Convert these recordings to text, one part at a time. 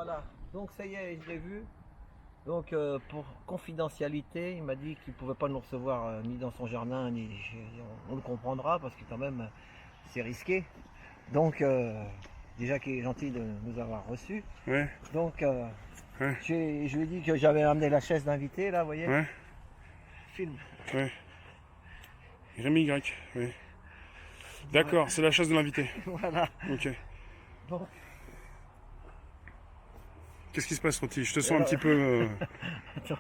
Voilà, donc ça y est, je l'ai vu. Donc pour confidentialité, il m'a dit qu'il ne pouvait pas nous recevoir ni dans son jardin, ni on le comprendra parce que quand même c'est risqué. Donc déjà qu'il est gentil de nous avoir reçus. Ouais, Donc ouais, je lui ai dit que j'avais amené la chaise d'invité là, vous voyez. ouais, Film. ouais. Rémi Y, oui. D'accord, c'est la chasse de l'invité. Voilà. Ok. Donc, Qu'est-ce qui se passe, Roti? Je te sens un alors, petit peu attends,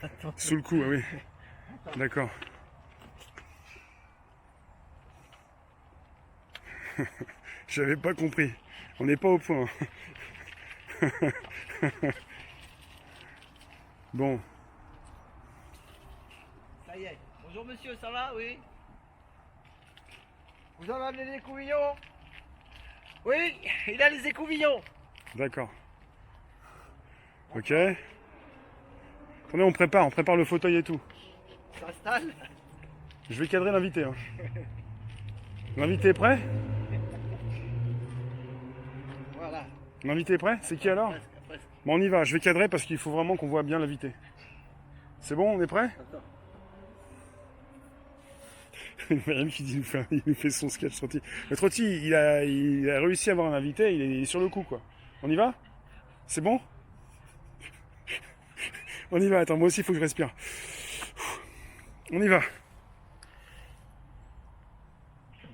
attends. sous le coup, ah oui. D'accord. J'avais pas compris. On n'est pas au point. Bon, Ça y est. Bonjour monsieur, ça va? Oui. Vous en avez les écouvillons? Oui, il a les écouvillons. d'accord. Ok. Attendez, on prépare le fauteuil et tout. Ça s'installe. Je vais cadrer l'invité. Hein. L'invité est prêt? Voilà. L'invité est prêt? C'est qui alors? Presque, presque. Bon, on y va. Je vais cadrer parce qu'il faut vraiment qu'on voit bien l'invité. C'est bon, on est prêt? Attends. Mariam qui dit, il nous fait son sketch Trotti. Le Trotti, il a réussi à avoir un invité, il est sur le coup, quoi. On y va? C'est bon? On y va, attends, moi aussi, il faut que je respire. On y va.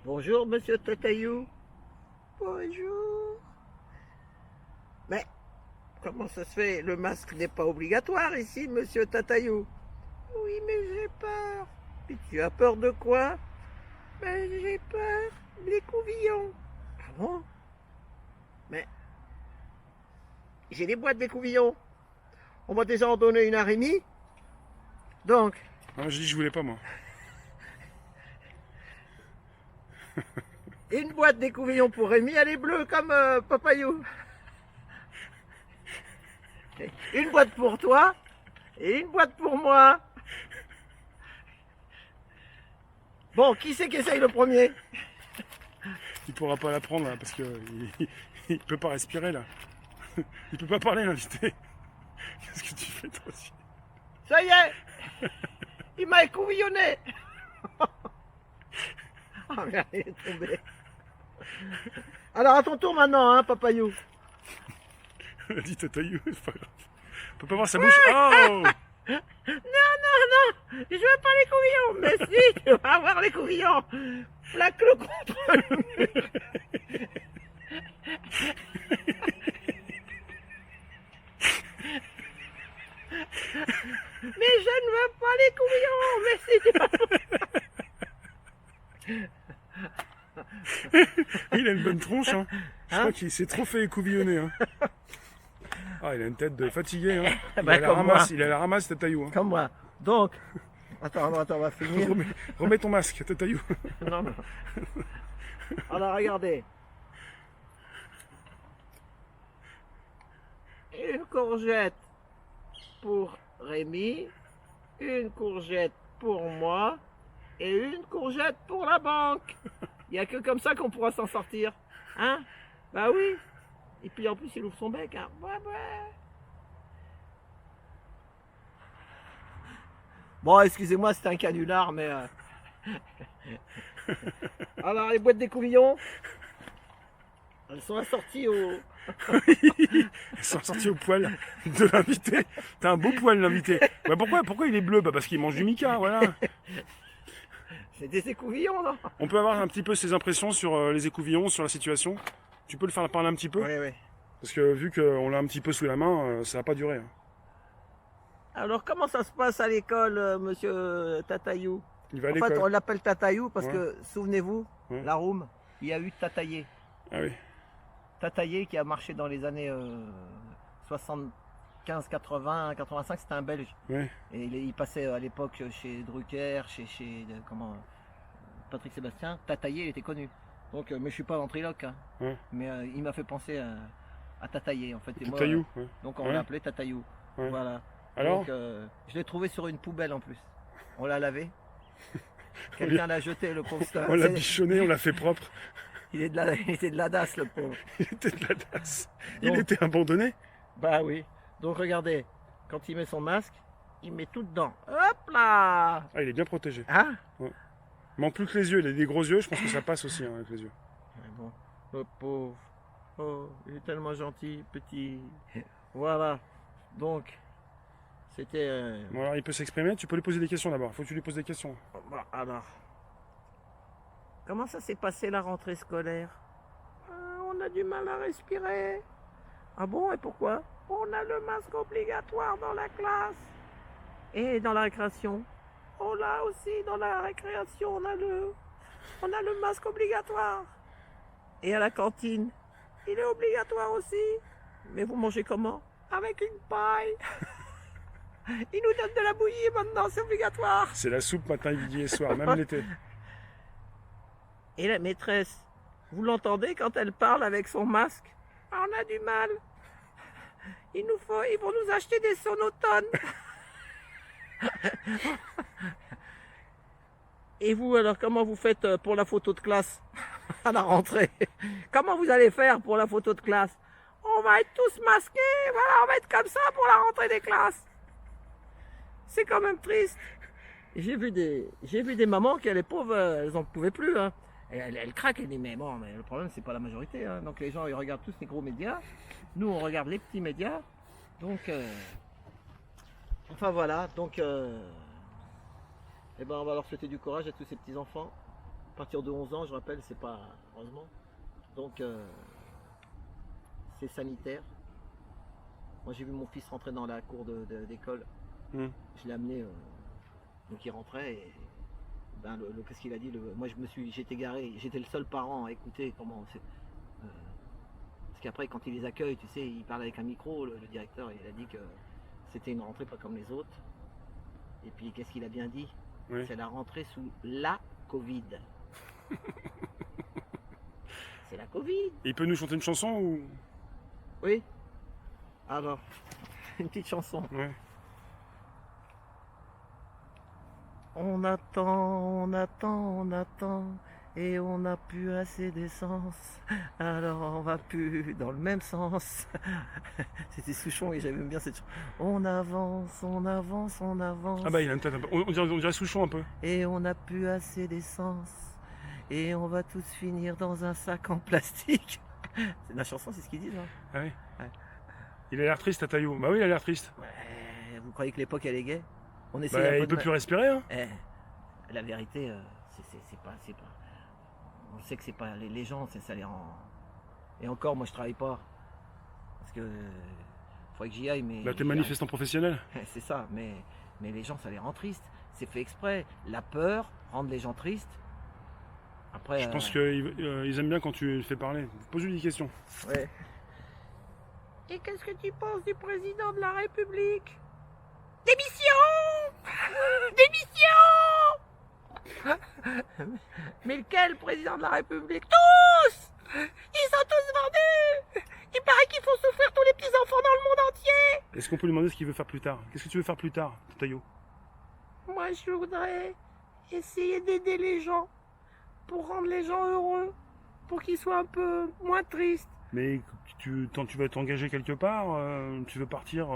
Bonjour monsieur Tatayou. Bonjour. Mais comment ça se fait? Le masque n'est pas obligatoire ici, monsieur Tatayou. Oui, mais j'ai peur. Et tu as peur de quoi? Ben j'ai peur des couvillons. Ah bon? Mais j'ai des boîtes d'écouvillons. On m'a déjà en donné une à Rémi. Donc, Ah, j'ai dit que je voulais pas, moi. une boîte d'écouvillons pour Rémi, elle est bleue comme Papayou. Une boîte pour toi et une boîte pour moi. Bon, qui c'est qui essaye le premier? Il pourra pas la prendre, là, parce que il peut pas respirer, là. Il peut pas parler, l'invité. Qu'est-ce que tu fais, toi aussi? Ça y est, il m'a écouvillonné. Oh merde, il est tombé. Alors à ton tour maintenant, hein, Papayou. Elle a dit Tatayou, c'est pas grave. On peut pas voir sa bouche. Oh! Non, je veux pas les couvillons. Mais si, tu vas avoir les couvillons. Plaque-le contre le mur. Mais je ne veux pas les couvillons. Mais si, tu vas... Il a une bonne tronche, hein. Je Hein? crois qu'il s'est trop fait écouvillonner, hein. Ah, il a une tête de fatigué, hein. Il Bah, a la comme ramasse, moi. il a la ramasse, Tatayou. Hein. Comme moi. Donc, attends, on va finir. Remets ton masque, Tatayou. Non, non. Alors regardez. Une courgette pour Rémi, une courgette pour moi et une courgette pour la banque. Il n'y a que comme ça qu'on pourra s'en sortir. Hein? Bah oui. Et puis en plus il ouvre son bec. Hein. Ouais, ouais. Bon, excusez-moi, c'était un canular, mais... Alors les boîtes d'écouvillons, elles sont assorties au... Ils sont sortis au poil de l'invité. T'as un beau poil, l'invité. Bah pourquoi il est bleu? Bah parce qu'il mange du mica, voilà. C'est des écouvillons, non? On peut avoir un petit peu ses impressions sur les écouvillons, sur la situation. Tu peux le faire parler un petit peu? Oui, oui. Parce que vu qu'on l'a un petit peu sous la main, ça va pas durer. Hein. Alors comment ça se passe à l'école, monsieur Tatayou? Il va à En fait, l'école. on l'appelle Tatayou parce Ouais. que, souvenez-vous, Ouais. la Roum, il y a eu Tataillé. Ah oui. Tataillé qui a marché dans les années 75, 80, 85, c'était un Belge. Ouais. Et il passait à l'époque chez Drucker, chez Patrick Sébastien. Tataillé, il était connu. Donc, mais je suis pas ventriloque, hein. Ouais. Mais il m'a fait penser à Tataillé, en fait. Et moi, Tatayou. Ouais. donc on Ouais. l'a appelé Tatayou. Ouais. Voilà. Alors Donc, je l'ai trouvé sur une poubelle en plus. On l'a lavé. Quelqu'un l'a jeté, le pauvre. On l'a bichonné, on l'a fait propre. Il était de la DAS, le pauvre. Il était de la DAS. Il Donc, était abandonné. bah oui. Donc regardez, quand il met son masque, il met tout dedans. Hop là. Ah, il est bien protégé. Hein? Il manque plus que les yeux. Il a des gros yeux. Je pense que ça passe aussi avec les yeux. Mais bon, le pauvre. Oh, il est tellement gentil, petit. Voilà. Donc, c'était... Bon, alors, il peut s'exprimer. Tu peux lui poser des questions d'abord. Faut que tu lui poses des questions. Bon, alors, comment ça s'est passé la rentrée scolaire? On a du mal à respirer. Ah bon, et pourquoi? On a le masque obligatoire dans la classe. Et dans la récréation? Oh là aussi, dans la récréation, on a le masque obligatoire. Et à la cantine, il est obligatoire aussi. Mais vous mangez comment? Avec une paille. Il nous donne de la bouillie maintenant, c'est obligatoire. C'est la soupe matin, midi et soir, même l'été. Et la maîtresse, vous l'entendez quand elle parle avec son masque? Ah, on a du mal. Ils vont nous acheter des sonotones. Et vous, alors, comment vous faites pour la photo de classe à la rentrée? Comment vous allez faire pour la photo de classe? On va être tous masqués, voilà, on va être comme ça pour la rentrée des classes. C'est quand même triste. J'ai vu des mamans qui, les pauvres, elles en pouvaient plus. Hein. Elles craquent, elles disent, mais bon, mais le problème, c'est pas la majorité. Hein. Donc les gens, ils regardent tous les gros médias. Nous, on regarde les petits médias. Donc, enfin voilà. Donc, eh ben, on va leur souhaiter du courage à tous ces petits-enfants. À partir de 11 ans, je rappelle, c'est pas, heureusement. Donc, c'est sanitaire. Moi, j'ai vu mon fils rentrer dans la cour d'école. Je l'ai amené, donc il rentrait et ben, qu'est-ce qu'il a dit, moi j'étais garé, j'étais le seul parent à écouter comment c'est. Parce qu'après quand il les accueille, tu sais, il parle avec un micro, le directeur, il a dit que c'était une rentrée pas comme les autres. Et puis qu'est-ce qu'il a bien dit? Oui. C'est la rentrée sous la Covid. C'est la Covid. Et il peut nous chanter une chanson ou... Oui. Alors, une petite chanson. Ouais. On attend, et on n'a plus assez d'essence, alors on va plus dans le même sens. C'était Souchon et j'aime bien cette chanson. On avance, Ah bah il a une tête un peu... On dirait Souchon un peu. et on n'a plus assez d'essence, et on va tous finir dans un sac en plastique. C'est la chanson, c'est ce qu'ils disent. Hein. Ah oui. Ouais. Il a l'air triste, Tataillou. Bah oui, il a l'air triste. Ouais, vous croyez que l'époque elle est gaie? On essaie Bah, il peut plus respirer. Hein. La vérité, c'est pas. On sait que c'est pas les gens, ça les rend. Et encore, moi je travaille pas parce que faudrait que j'y aille, mais. Bah t'es manifestant professionnel. C'est ça, mais les gens ça les rend tristes. C'est fait exprès. La peur rend les gens tristes. Après. Je pense qu'ils aiment bien quand tu fais parler. Pose-lui des questions. Ouais. Et qu'est-ce que tu penses du président de la République? Démission! Démission! Mais lequel président de la République? Tous! Ils sont tous vendus! Il paraît qu'il faut souffrir tous les petits-enfants dans le monde entier! Est-ce qu'on peut lui demander ce qu'il veut faire plus tard? Qu'est-ce que tu veux faire plus tard, Tataillou? Moi, je voudrais essayer d'aider les gens pour rendre les gens heureux, pour qu'ils soient un peu moins tristes. Mais tu vas t'engager quelque part? Tu veux partir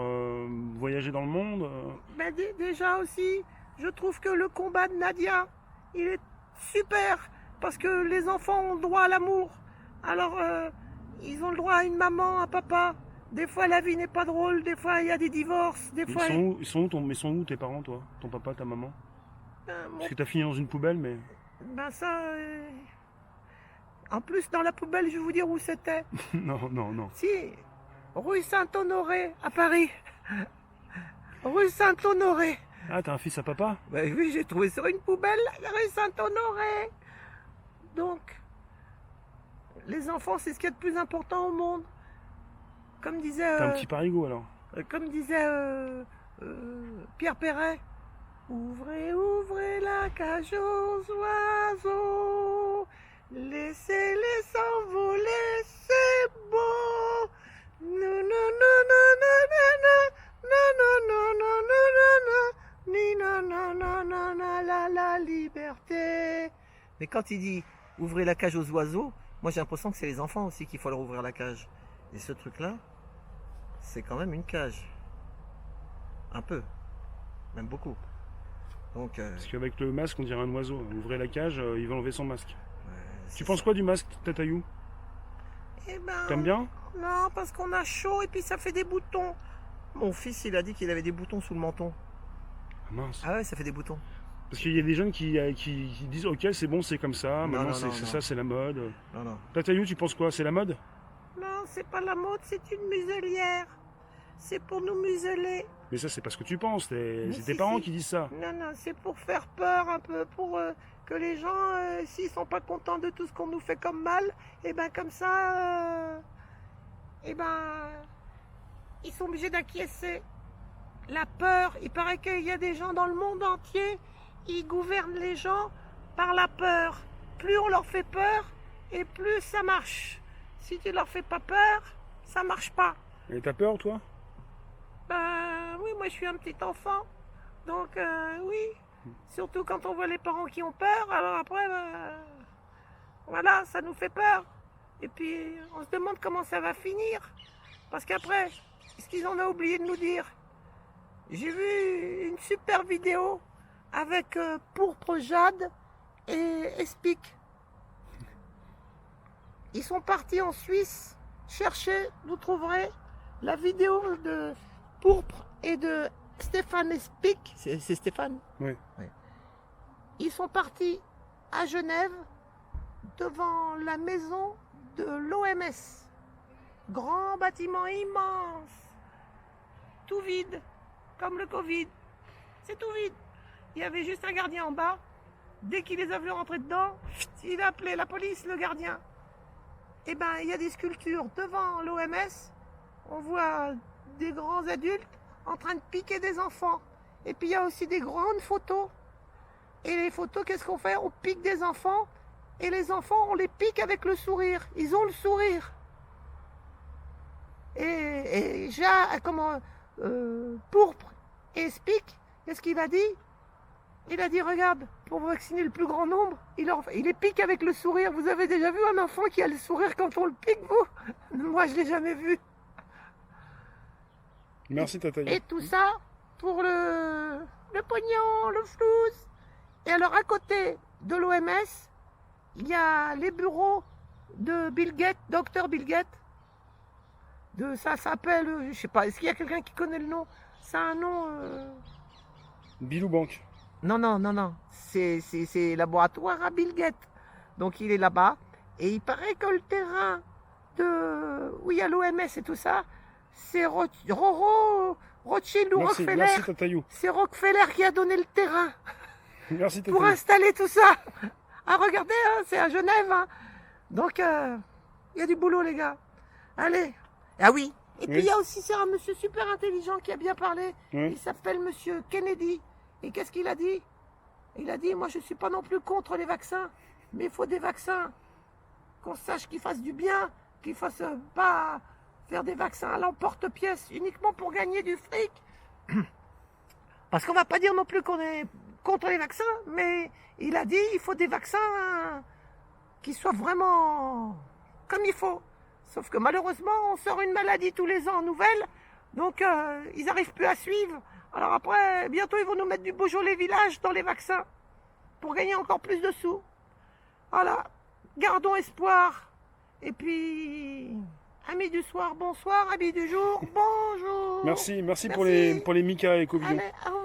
voyager dans le monde? Ben, déjà aussi, je trouve que le combat de Nadia, il est super, parce que les enfants ont le droit à l'amour. Alors, ils ont le droit à une maman, un papa. Des fois, la vie n'est pas drôle, des fois, il y a des divorces, des fois... Ils sont où tes parents, toi? Ton papa, ta maman? Parce que t'as fini dans une poubelle, mais... Ben ça... En plus, dans la poubelle, je vais vous dire où c'était. Non. Si, rue Saint-Honoré, à Paris. Rue Saint-Honoré. Ah, t'as un fils à papa? Ben oui, j'ai trouvé sur une poubelle, rue Saint-Honoré. Donc, les enfants, c'est ce qu'il y a de plus important au monde. Comme disait... T'es un petit parigot, alors? Comme disait Pierre Perret. Ouvrez la cage aux oiseaux. Laissez-les s'envoler, c'est beau. Non, la liberté. Mais quand il dit ouvrez la cage aux oiseaux, Moi, j'ai l'impression que c'est les enfants aussi qu'il faut leur ouvrir la cage. Et ce truc-là, c'est quand même une cage. Un peu. Même beaucoup. Donc, Parce qu'avec le masque, on dirait un oiseau. Ouvrez la cage, il va enlever son masque. Tu c'est penses ça. quoi du masque, Tatayou? Eh ben, T'aimes bien? non, parce qu'on a chaud et puis ça fait des boutons. Mon fils, il a dit qu'il avait des boutons sous le menton. Ah mince. Ah ouais, ça fait des boutons. Parce qu'il y a des jeunes qui disent ok, c'est bon, c'est comme ça, Non, maintenant non, c'est non, c'est non. ça, c'est la mode. Non, non. Tatayou, tu penses quoi? C'est la mode? Non, c'est pas la mode, c'est une muselière. C'est pour nous museler. Mais ça, c'est pas ce que tu penses. Mais C'est tes si, parents si. qui disent ça. Non, non, c'est pour faire peur un peu, pour que les gens, s'ils sont pas contents de tout ce qu'on nous fait comme mal, et ben comme ça, et ben, ils sont obligés d'acquiescer. La peur, il paraît qu'il y a des gens dans le monde entier, ils gouvernent les gens par la peur. Plus on leur fait peur, et plus ça marche. Si tu leur fais pas peur, ça marche pas. Et t'as peur, toi? Ben oui, moi je suis un petit enfant, donc oui. Surtout quand on voit les parents qui ont peur, alors après, voilà, ça nous fait peur. Et puis on se demande comment ça va finir. Parce qu'après, qu'est-ce qu'ils en ont oublié de nous dire? J'ai vu une super vidéo avec Pourpre Jade et Espic. Ils sont partis en Suisse chercher, vous trouverez la vidéo de Pourpre et de Stéphane Espic. C'est Stéphane? Oui. Ils sont partis à Genève devant la maison de l'OMS. Grand bâtiment immense. Tout vide, comme le Covid. C'est tout vide. Il y avait juste un gardien en bas. Dès qu'il les a vus rentrer dedans, il a appelé la police, le gardien. Eh ben, il y a des sculptures devant l'OMS. On voit des grands adultes en train de piquer des enfants. Et puis il y a aussi des grandes photos. Et les photos, qu'est-ce qu'on fait? On pique des enfants. Et les enfants, on les pique avec le sourire. Ils ont le sourire. Et Pourpre et Spic, qu'est-ce qu'il a dit? Il a dit, regarde, pour vacciner le plus grand nombre, il les pique avec le sourire. Vous avez déjà vu un enfant qui a le sourire quand on le pique, vous? Moi, je l'ai jamais vu. Merci, Tatayou. Et tout ça pour le pognon, le flouze. Et alors, à côté de l'OMS, il y a les bureaux de Bill Gates, Dr Bill Gates. Ça s'appelle, je sais pas, est-ce qu'il y a quelqu'un qui connaît le nom? C'est un nom... Bilou Bank. Non, non, non, non. C'est laboratoire à Bill Gates. Donc il est là-bas. Et il paraît que le terrain où il y a l'OMS et tout ça, c'est Rothschild ou Merci, Rockefeller. merci, Tatayou. C'est Rockefeller qui a donné le terrain Merci, pour Tatayou. installer tout ça. Ah, regardez, hein, c'est à Genève. Hein. Donc, il y a du boulot, les gars. Allez. Ah oui. Et puis, il y a aussi c'est un monsieur super intelligent qui a bien parlé. Oui. Il s'appelle monsieur Kennedy. Et qu'est-ce qu'il a dit? Il a dit, moi, je ne suis pas non plus contre les vaccins. Mais il faut des vaccins qu'on sache qu'ils fassent du bien, qu'ils fassent pas faire des vaccins à l'emporte-pièce uniquement pour gagner du fric. Parce qu'on va pas dire non plus qu'on est contre les vaccins, mais il a dit il faut des vaccins qui soient vraiment comme il faut. Sauf que malheureusement, on sort une maladie tous les ans nouvelle, donc ils n'arrivent plus à suivre. Alors après, bientôt ils vont nous mettre du Beaujolais Village dans les vaccins pour gagner encore plus de sous. Voilà, gardons espoir. Et puis, amis du soir, bonsoir, amis du jour, bonjour. Merci pour les Mika et Cobillon. Allez, au revoir.